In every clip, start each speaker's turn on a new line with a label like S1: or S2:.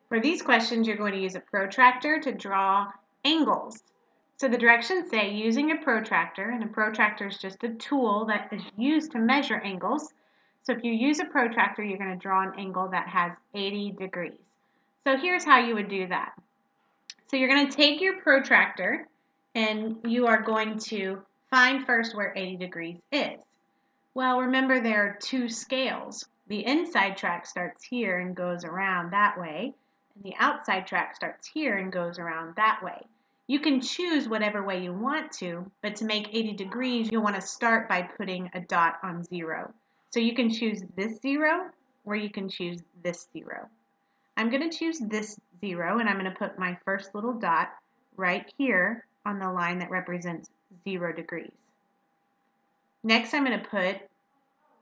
S1: For these questions, you're going to use a protractor to draw angles. So the directions say using a protractor, and a protractor is just a tool that is used to measure angles. So if you use a protractor, you're going to draw an angle that has 80 degrees. So here's how you would do that. So you're going to take your protractor and you are going to find first where 80 degrees is. Well, remember there are two scales. The inside track starts here and goes around that way, and the outside track starts here and goes around that way. You can choose whatever way you want to, but to make 80 degrees, you'll want to start by putting a dot on 0. So you can choose this 0, or you can choose this 0. I'm going to choose this 0, and I'm going to put my first little dot right here on the line that represents 0 degrees. Next, I'm going to put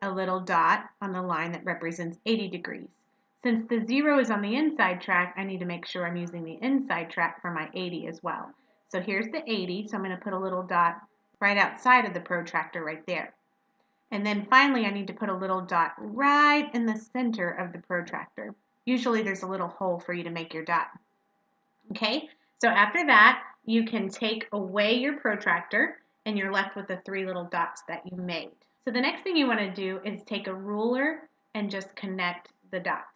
S1: a little dot on the line that represents 80 degrees. Since the 0 is on the inside track, I need to make sure I'm using the inside track for my 80 as well. So here's the 80, so I'm going to put a little dot right outside of the protractor right there. And then finally, I need to put a little dot right in the center of the protractor. Usually there's a little hole for you to make your dot. Okay, so after that, you can take away your protractor and you're left with the 3 little dots that you made. So the next thing you want to do is take a ruler and just connect the dots.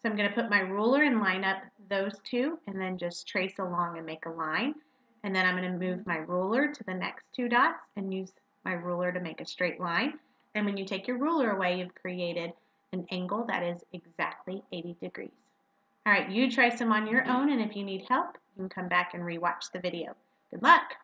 S1: So I'm going to put my ruler and line up those two and then just trace along and make a line. And then I'm going to move my ruler to the next 2 dots and use my ruler to make a straight line. And when you take your ruler away, you've created an angle that is exactly 80 degrees. All right, you try some on your own, and if you need help, you can come back and rewatch the video. Good luck!